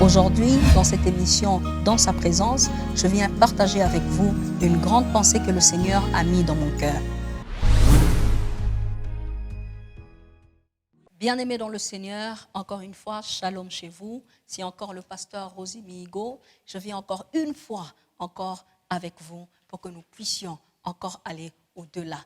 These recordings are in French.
Aujourd'hui, dans cette émission « Dans sa présence », je viens partager avec vous une grande pensée que le Seigneur a mise dans mon cœur. Bien-aimés dans le Seigneur, encore une fois, shalom chez vous. C'est encore le pasteur Rosie Mihigo. Je viens encore une fois, encore avec vous, pour que nous puissions encore aller au-delà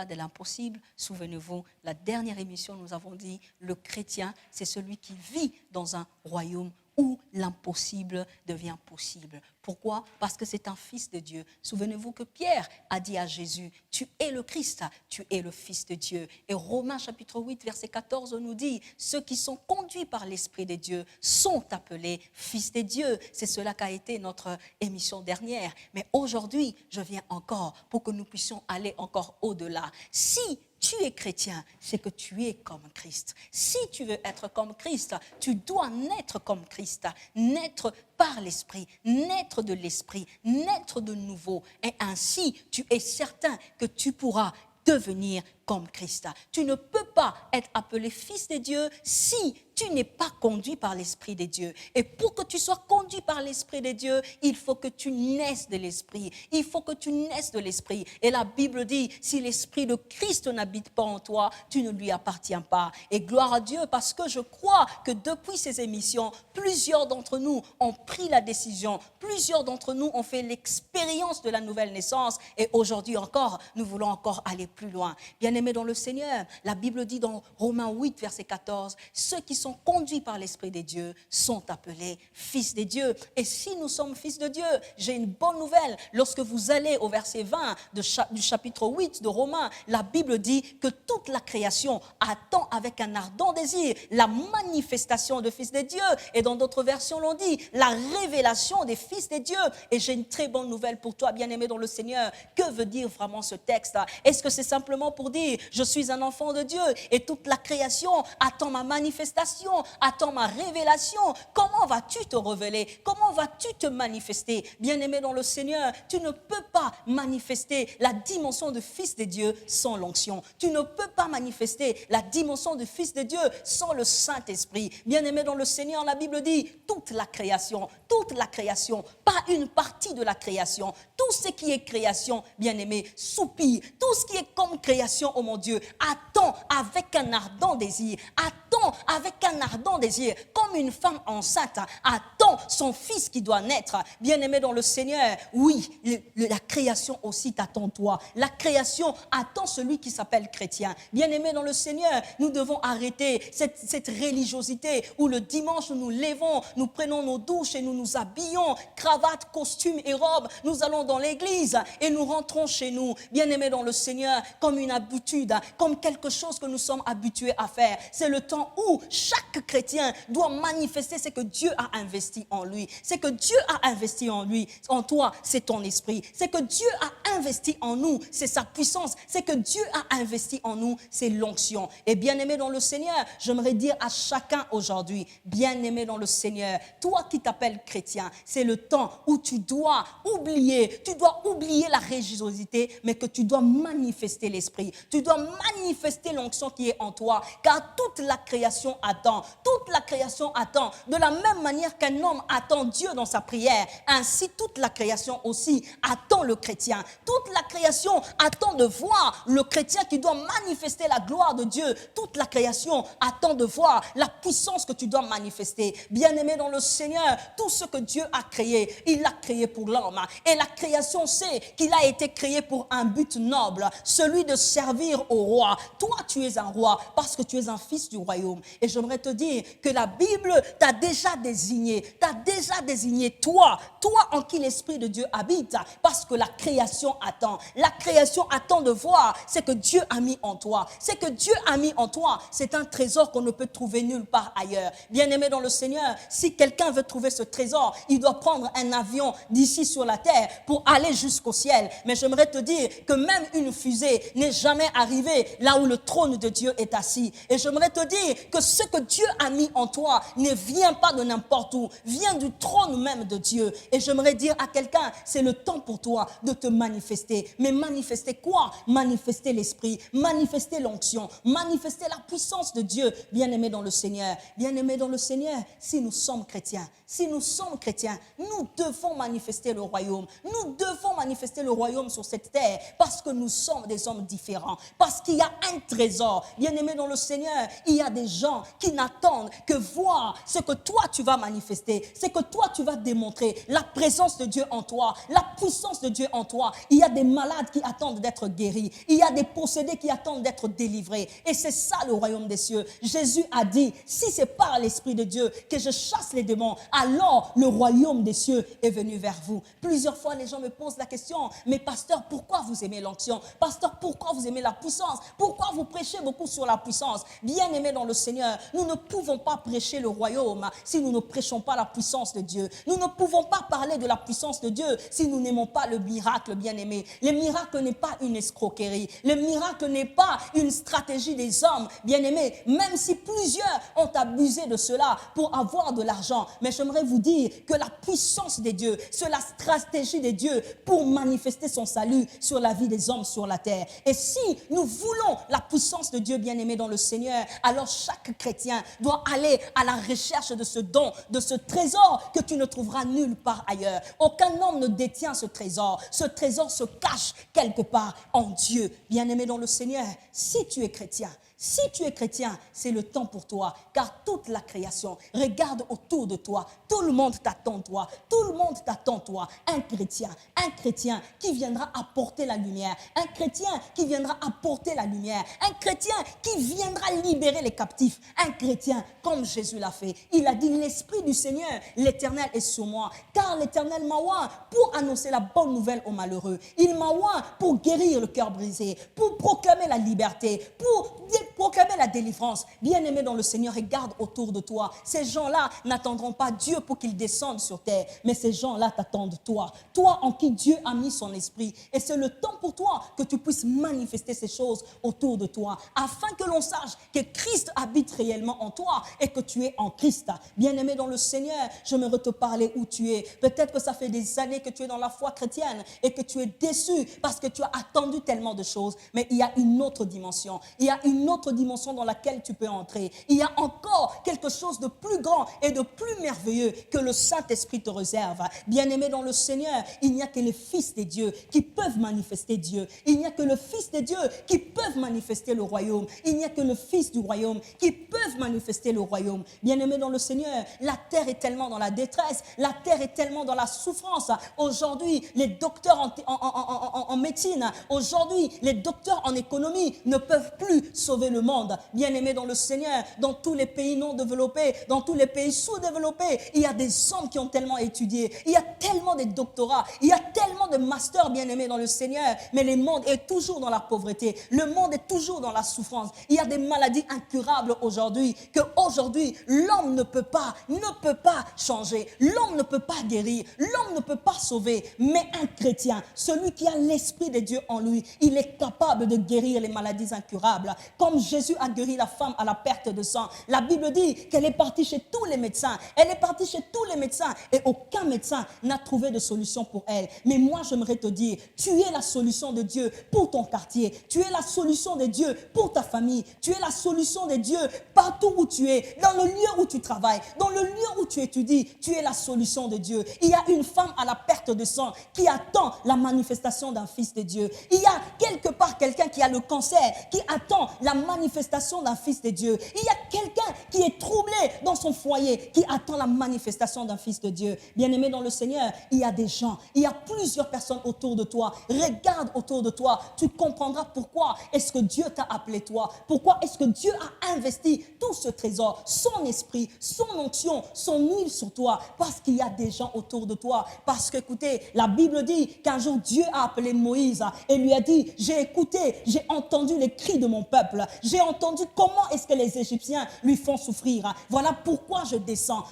de l'impossible. Souvenez-vous, la dernière émission, nous avons dit, le chrétien, c'est celui qui vit dans un royaume où l'impossible devient possible. Pourquoi? Parce que c'est un fils de Dieu. Souvenez-vous que Pierre a dit à Jésus, tu es le Christ, tu es le fils de Dieu. Et Romains chapitre 8, verset 14 nous dit, ceux qui sont conduits par l'Esprit de Dieu sont appelés fils de Dieu. C'est cela qu'a été notre émission dernière. Mais aujourd'hui, je viens encore pour que nous puissions aller encore au-delà. Si tu es chrétien, c'est que tu es comme Christ. Si tu veux être comme Christ, tu dois naître comme Christ, naître par l'Esprit, naître de l'Esprit, naître de nouveau. Et ainsi, tu es certain que tu pourras devenir comme Christ. Tu ne peux pas être appelé fils de Dieu si tu n'es pas conduit par l'Esprit de Dieu. Et pour que tu sois conduit par l'Esprit de Dieu, il faut que tu naisses de l'Esprit. Il faut que tu naisses de l'Esprit. Et la Bible dit, si l'Esprit de Christ n'habite pas en toi, tu ne lui appartiens pas. Et gloire à Dieu, parce que je crois que depuis ces émissions, plusieurs d'entre nous ont pris la décision. Plusieurs d'entre nous ont fait l'expérience de la nouvelle naissance. Et aujourd'hui encore, nous voulons encore aller plus loin. Bien-aimés dans le Seigneur, la Bible dit dans Romains 8, verset 14, ceux qui sont conduits par l'Esprit de Dieu sont appelés fils de Dieu. Et si nous sommes fils de Dieu, j'ai une bonne nouvelle. Lorsque vous allez au verset 20 du chapitre 8 de Romains, la Bible dit que toute la création attend avec un ardent désir la manifestation de fils de Dieu. Et dans d'autres versions, l'on dit la révélation des fils de Dieu. Et j'ai une très bonne nouvelle pour toi, bien-aimé dans le Seigneur. Que veut dire vraiment ce texte? Est-ce que c'est simplement pour dire je suis un enfant de Dieu et toute la création attend ma manifestation, attend ma révélation? Comment vas-tu te révéler? Comment vas-tu te manifester? Bien-aimé dans le Seigneur, tu ne peux pas manifester la dimension de fils de Dieu sans l'onction. Tu ne peux pas manifester la dimension de fils de Dieu sans le Saint-Esprit. Bien-aimé dans le Seigneur, la Bible dit toute la création, pas une partie de la création. Tout ce qui est création, bien-aimé, soupire. Tout ce qui est comme création, oh mon Dieu, attend avec un ardent désir, comme une femme enceinte attend son fils qui doit naître. Bien-aimé dans le Seigneur, oui, la création aussi t'attend toi. La création attend celui qui s'appelle chrétien. Bien-aimé dans le Seigneur, nous devons arrêter cette religiosité où le dimanche nous nous levons, nous prenons nos douches et nous nous habillons, cravate, costume et robe, nous allons dans l'église et nous rentrons chez nous. Bien-aimé dans le Seigneur, comme une habitude, comme quelque chose que nous sommes habitués à faire. C'est le temps où chaque chrétien doit manifester ce que Dieu a investi en lui. C'est que Dieu a investi en lui, en toi, c'est ton esprit. C'est que Dieu a investi en nous, c'est sa puissance. C'est que Dieu a investi en nous, c'est l'onction. Et bien-aimé dans le Seigneur, j'aimerais dire à chacun aujourd'hui, bien-aimé dans le Seigneur, toi qui t'appelles chrétien, c'est le temps où tu dois oublier la religiosité, mais que tu dois manifester l'esprit. Tu dois manifester l'onction qui est en toi, car toute la création attend. Toute la création attend. De la même manière qu'un homme attend Dieu dans sa prière, ainsi toute la création aussi attend le chrétien. Toute la création attend de voir le chrétien qui doit manifester la gloire de Dieu. Toute la création attend de voir la puissance que tu dois manifester. Bien-aimé dans le Seigneur, tout ce que Dieu a créé, il l'a créé pour l'homme. Et la création sait qu'il a été créé pour un but noble, celui de servir au roi. Toi, tu es un roi parce que tu es un fils du royaume. Et j'aimerais te dire que la Bible t'a déjà désigné, toi en qui l'Esprit de Dieu habite, parce que la création attend. La création attend de voir ce que Dieu a mis en toi. Ce que Dieu a mis en toi, c'est un trésor qu'on ne peut trouver nulle part ailleurs. Bien-aimé dans le Seigneur, si quelqu'un veut trouver ce trésor, il doit prendre un avion d'ici sur la terre pour aller jusqu'au ciel. Mais j'aimerais te dire que même une fusée n'est jamais arrivée là où le trône de Dieu est assis. Et j'aimerais te dire que ce que Dieu a mis en toi ne vient pas de n'importe où, vient du trône même de Dieu. Et j'aimerais dire à quelqu'un, c'est le temps pour toi de te manifester. Mais manifester quoi? Manifester l'esprit, manifester l'onction, manifester la puissance de Dieu. Bien-aimé dans le Seigneur, si nous sommes chrétiens, si nous sommes chrétiens, nous devons manifester le royaume. Nous devons manifester le royaume sur cette terre parce que nous sommes des hommes différents. Parce qu'il y a un trésor. Bien-aimés dans le Seigneur, il y a des gens qui n'attendent que voir ce que toi tu vas manifester, ce que toi tu vas démontrer, la présence de Dieu en toi, la puissance de Dieu en toi. Il y a des malades qui attendent d'être guéris. Il y a des possédés qui attendent d'être délivrés. Et c'est ça le royaume des cieux. Jésus a dit, si c'est par l'Esprit de Dieu que je chasse les démons, alors le royaume des cieux est venu vers vous. Plusieurs fois, les gens me posent la question, mais pasteur, pourquoi vous aimez l'onction? Pasteur, pourquoi vous aimez la puissance? Pourquoi vous prêchez beaucoup sur la puissance? Bien-aimés dans le Seigneur, nous ne pouvons pas prêcher le royaume si nous ne prêchons pas la puissance de Dieu. Nous ne pouvons pas parler de la puissance de Dieu si nous n'aimons pas le miracle, bien-aimés. Le miracle n'est pas une escroquerie. Le miracle n'est pas une stratégie des hommes, bien-aimés, même si plusieurs ont abusé de cela pour avoir de l'argent. Mais j'aimerais vous dire que la puissance de Dieu, c'est la stratégie de Dieu pour manifester son salut sur la vie des hommes sur la terre. Et si nous voulons la puissance de Dieu, bien-aimés dans le Seigneur, alors chaque chrétien doit aller à la recherche de ce don, de ce trésor que tu ne trouveras nulle part ailleurs. Aucun homme ne détient ce trésor. Ce trésor se cache quelque part en Dieu. Bien-aimé dans le Seigneur, si tu es chrétien, c'est le temps pour toi, car toute la création regarde autour de toi. Tout le monde t'attend toi. Tout le monde t'attend toi. Un chrétien qui viendra apporter la lumière. Un chrétien qui viendra apporter la lumière. Un chrétien qui viendra libérer les captifs. Un chrétien comme Jésus l'a fait. Il a dit, l'Esprit du Seigneur, l'Éternel est sur moi, car l'Éternel m'a oint pour annoncer la bonne nouvelle aux malheureux. Il m'a oint pour guérir le cœur brisé, pour proclamer la liberté, pour proclamer la délivrance. Bien-aimé dans le Seigneur, regarde autour de toi. Ces gens-là n'attendront pas Dieu pour qu'il descende sur terre, mais ces gens-là t'attendent toi. Toi en qui Dieu a mis son esprit. Et c'est le temps pour toi que tu puisses manifester ces choses autour de toi, afin que l'on sache que Christ habite réellement en toi et que tu es en Christ. Bien-aimé dans le Seigneur, j'aimerais te parler où tu es. Peut-être que ça fait des années que tu es dans la foi chrétienne et que tu es déçu parce que tu as attendu tellement de choses. Mais il y a une autre dimension. Il y a une autre dimension dans laquelle tu peux entrer. Il y a encore quelque chose de plus grand et de plus merveilleux que le Saint-Esprit te réserve. Bien-aimé dans le Seigneur, il n'y a que les fils de Dieu qui peuvent manifester Dieu. Il n'y a que le Fils de Dieu qui peuvent manifester le royaume. Il n'y a que le Fils du royaume qui peuvent manifester le royaume. Bien-aimé dans le Seigneur, la terre est tellement dans la détresse, la terre est tellement dans la souffrance. Aujourd'hui, les docteurs en médecine, aujourd'hui, les docteurs en économie ne peuvent plus sauver le monde. Bien-aimé dans le Seigneur, dans tous les pays non développés, dans tous les pays sous-développés, il y a des hommes qui ont tellement étudié, il y a tellement de doctorats, il y a tellement de masters, bien-aimés dans le Seigneur, mais le monde est toujours dans la pauvreté, le monde est toujours dans la souffrance. Il y a des maladies incurables aujourd'hui, qu'aujourd'hui, l'homme ne peut pas changer, l'homme ne peut pas guérir, l'homme ne peut pas sauver, mais un chrétien, celui qui a l'Esprit de Dieu en lui, il est capable de guérir les maladies incurables, comme Jésus a guéri la femme à la perte de sang. La Bible dit qu'elle est partie chez tous les médecins, et aucun médecin n'a trouvé de solution pour elle. Mais moi, j'aimerais te dire, tu es la solution de Dieu pour ton quartier, tu es la solution de Dieu pour ta famille, tu es la solution de Dieu partout où tu es, dans le lieu où tu travailles, dans le lieu où tu étudies, tu es la solution de Dieu. Il y a une femme à la perte de sang qui attend la manifestation d'un fils de Dieu. Il y a quelque part quelqu'un qui a le cancer, qui attend la manifestation d'un fils de Dieu. Il y a quelqu'un qui est troublé dans son foyer, qui attend la manifestation d'un fils de Dieu. Bien-aimé dans le Seigneur, il y a des gens, il y a plusieurs personnes autour de toi. Regarde autour de toi, tu comprendras pourquoi est-ce que Dieu t'a appelé toi, pourquoi est-ce que Dieu a investi tout ce trésor, son esprit, son onction, son huile sur toi, parce qu'il y a des gens autour de toi. Parce que, écoutez, la Bible dit qu'un jour Dieu a appelé Moïse et lui a dit, j'ai écouté, j'ai entendu les cris de mon peuple, j'ai entendu comment est-ce que les Égyptiens lui font souffrir. Voilà pourquoi je descends,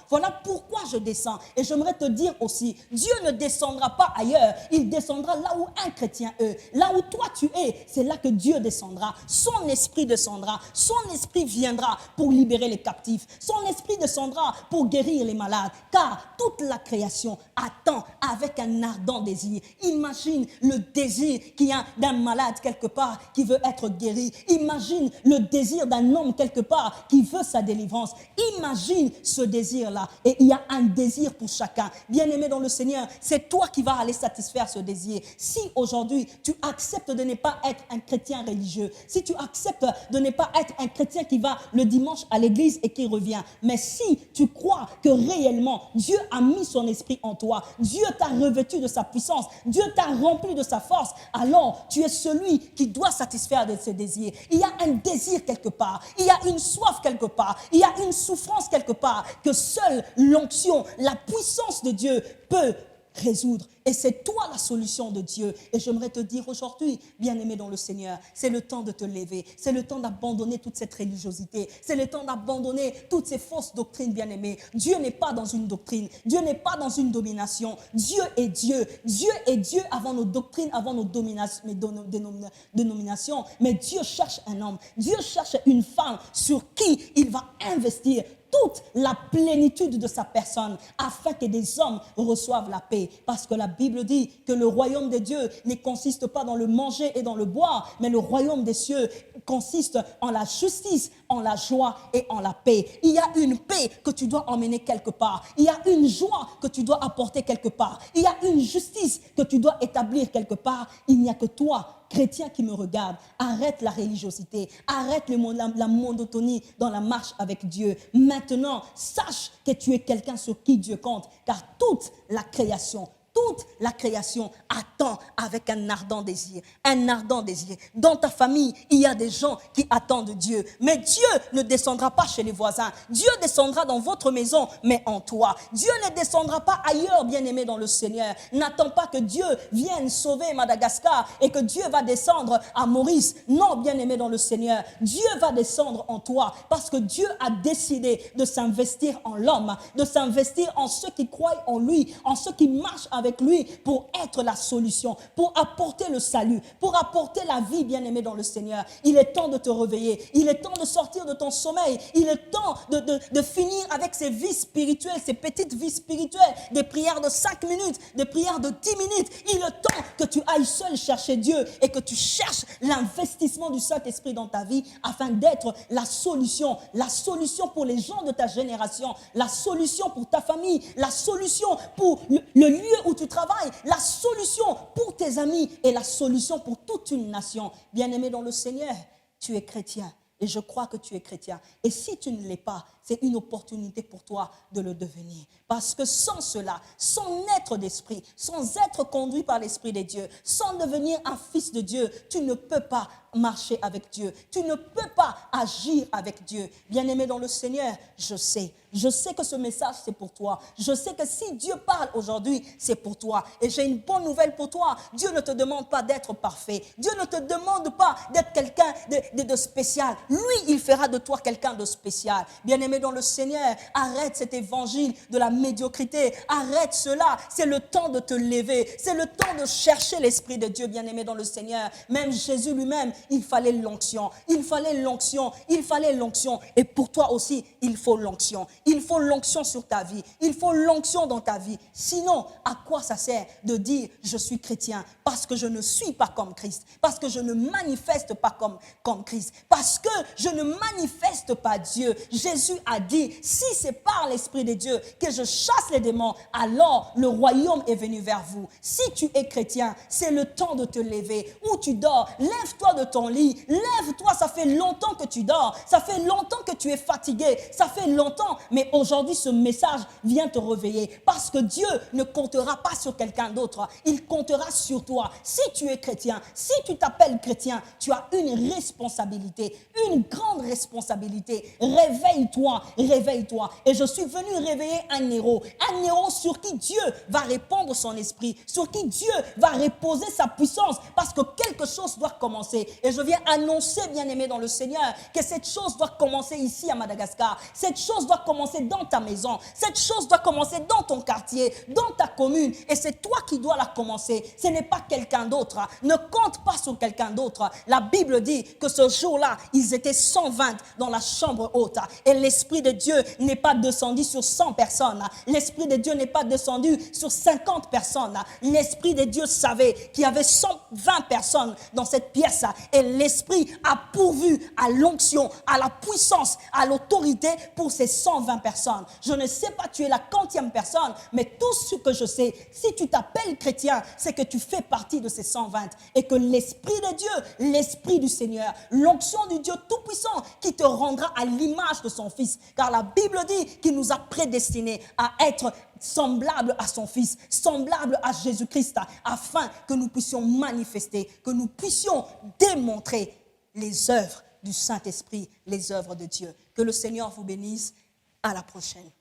Et j'aimerais te dire aussi, Dieu ne descendra pas ailleurs, il descendra là où un chrétien est. Là où toi tu es, c'est là que Dieu descendra. Son esprit descendra, son esprit viendra pour libérer les captifs, son esprit descendra pour guérir les malades, car toute la création attend avec un ardent désir. Imagine le désir qu'il y a d'un malade quelque part qui veut être guéri. Imagine le désir d'un homme quelque part qui veut sa délivrance. Imagine ce désir-là. Et il y a un désir pour chacun. Bien-aimé dans le Seigneur, c'est toi qui vas aller satisfaire ce désir. Si aujourd'hui tu acceptes de ne pas être un chrétien religieux, si tu acceptes de ne pas être un chrétien qui va le dimanche à l'église et qui revient, mais si tu crois que réellement Dieu a mis son esprit en toi, Dieu t'a revêtu de sa puissance, Dieu t'a rempli de sa force, alors tu es celui qui doit satisfaire de ses désirs. Il y a un désir quelque part, il y a une soif quelque part, il y a une souffrance quelque part que seule l'onction, la puissance de Dieu peut résoudre. Et c'est toi la solution de Dieu. Et j'aimerais te dire aujourd'hui, bien-aimé dans le Seigneur, c'est le temps de te lever. C'est le temps d'abandonner toute cette religiosité. C'est le temps d'abandonner toutes ces fausses doctrines, bien-aimé. Dieu n'est pas dans une doctrine. Dieu n'est pas dans une domination. Dieu est Dieu. Dieu est Dieu avant nos doctrines, avant nos dénominations. Mais Dieu cherche un homme. Dieu cherche une femme sur qui il va investir toute la plénitude de sa personne afin que des hommes reçoivent la paix. Parce que la Bible dit que le royaume de Dieu ne consiste pas dans le manger et dans le boire, mais le royaume des cieux consiste en la justice, en la joie et en la paix. Il y a une paix que tu dois emmener quelque part. Il y a une joie que tu dois apporter quelque part. Il y a une justice que tu dois établir quelque part. Il n'y a que toi, chrétien qui me regarde, arrête la religiosité, arrête la monotonie dans la marche avec Dieu. Maintenant, sache que tu es quelqu'un sur qui Dieu compte, car toute la création attend avec un ardent désir, un ardent désir. Dans ta famille, il y a des gens qui attendent Dieu, mais Dieu ne descendra pas chez les voisins. Dieu descendra dans votre maison, mais en toi. Dieu ne descendra pas ailleurs, bien-aimé dans le Seigneur. N'attends pas que Dieu vienne sauver Madagascar et que Dieu va descendre à Maurice. Non, bien-aimé dans le Seigneur, Dieu va descendre en toi parce que Dieu a décidé de s'investir en l'homme, de s'investir en ceux qui croient en lui, en ceux qui marchent avec lui pour être la solution, pour apporter le salut, pour apporter la vie, bien-aimé dans le Seigneur. Il est temps de te réveiller, il est temps de sortir de ton sommeil, il est temps de finir avec ces vies spirituelles, ces petites vies spirituelles, des prières de 5 minutes, des prières de 10 minutes. Il est temps que tu ailles seul chercher Dieu et que tu cherches l'investissement du Saint-Esprit dans ta vie afin d'être la solution pour les gens de ta génération, la solution pour ta famille, la solution pour le lieu où tu travailles, la solution pour tes amis et la solution pour toute une nation. Bien-aimé dans le Seigneur, tu es chrétien et je crois que tu es chrétien. Et si tu ne l'es pas, c'est une opportunité pour toi de le devenir. Parce que sans cela, sans naître d'esprit, sans être conduit par l'Esprit de Dieu, sans devenir un fils de Dieu, tu ne peux pas marcher avec Dieu. Tu ne peux pas agir avec Dieu. Bien-aimé dans le Seigneur, je sais que ce message c'est pour toi. Je sais que si Dieu parle aujourd'hui, c'est pour toi. Et j'ai une bonne nouvelle pour toi. Dieu ne te demande pas d'être parfait. Dieu ne te demande pas d'être quelqu'un de spécial. Lui, il fera de toi quelqu'un de spécial. Bien-aimé dans le Seigneur, arrête cet évangile de la médiocrité. Arrête cela. C'est le temps de te lever. C'est le temps de chercher l'Esprit de Dieu, bien-aimé dans le Seigneur. Même Jésus lui-même, il fallait l'onction. Il fallait l'onction. Il fallait l'onction. Et pour toi aussi, il faut l'onction. Il faut l'onction sur ta vie. Il faut l'onction dans ta vie. Sinon, à quoi ça sert de dire je suis chrétien? Parce que je ne suis pas comme Christ. Parce que je ne manifeste pas comme Christ. Parce que je ne manifeste pas Dieu. Jésus a dit, si c'est par l'Esprit de Dieu que je chasse les démons, alors le royaume est venu vers vous. Si tu es chrétien, c'est le temps de te lever. Où tu dors, lève-toi de ton lit. Lève-toi, ça fait longtemps que tu dors. Ça fait longtemps que tu es fatigué. Ça fait longtemps. Mais aujourd'hui, ce message vient te réveiller. Parce que Dieu ne comptera pas sur quelqu'un d'autre. Il comptera sur toi. Si tu es chrétien, si tu t'appelles chrétien, tu as une responsabilité. Une grande responsabilité. Réveille-toi, réveille-toi. Et je suis venu réveiller un héros. Un héros sur qui Dieu va répandre son esprit. Sur qui Dieu va reposer sa puissance. Parce que quelque chose doit commencer. Et je viens annoncer, bien-aimé dans le Seigneur, que cette chose doit commencer ici à Madagascar. Cette chose doit commencer dans ta maison. Cette chose doit commencer dans ton quartier, dans ta commune. Et c'est toi qui dois la commencer. Ce n'est pas quelqu'un d'autre. Ne compte pas sur quelqu'un d'autre. La Bible dit que ce jour-là, ils étaient 120 dans la chambre haute. Et les l'Esprit de Dieu n'est pas descendu sur 100 personnes. L'Esprit de Dieu n'est pas descendu sur 50 personnes. L'Esprit de Dieu savait qu'il y avait 120 personnes dans cette pièce. Et l'Esprit a pourvu à l'onction, à la puissance, à l'autorité pour ces 120 personnes. Je ne sais pas, tu es la quantième personne, mais tout ce que je sais, si tu t'appelles chrétien, c'est que tu fais partie de ces 120 et que l'Esprit de Dieu, l'Esprit du Seigneur, l'onction du Dieu Tout-Puissant qui te rendra à l'image de son Fils. Car la Bible dit qu'il nous a prédestinés à être semblables à son Fils, semblables à Jésus-Christ, afin que nous puissions manifester, que nous puissions démontrer les œuvres du Saint-Esprit, les œuvres de Dieu. Que le Seigneur vous bénisse. À la prochaine.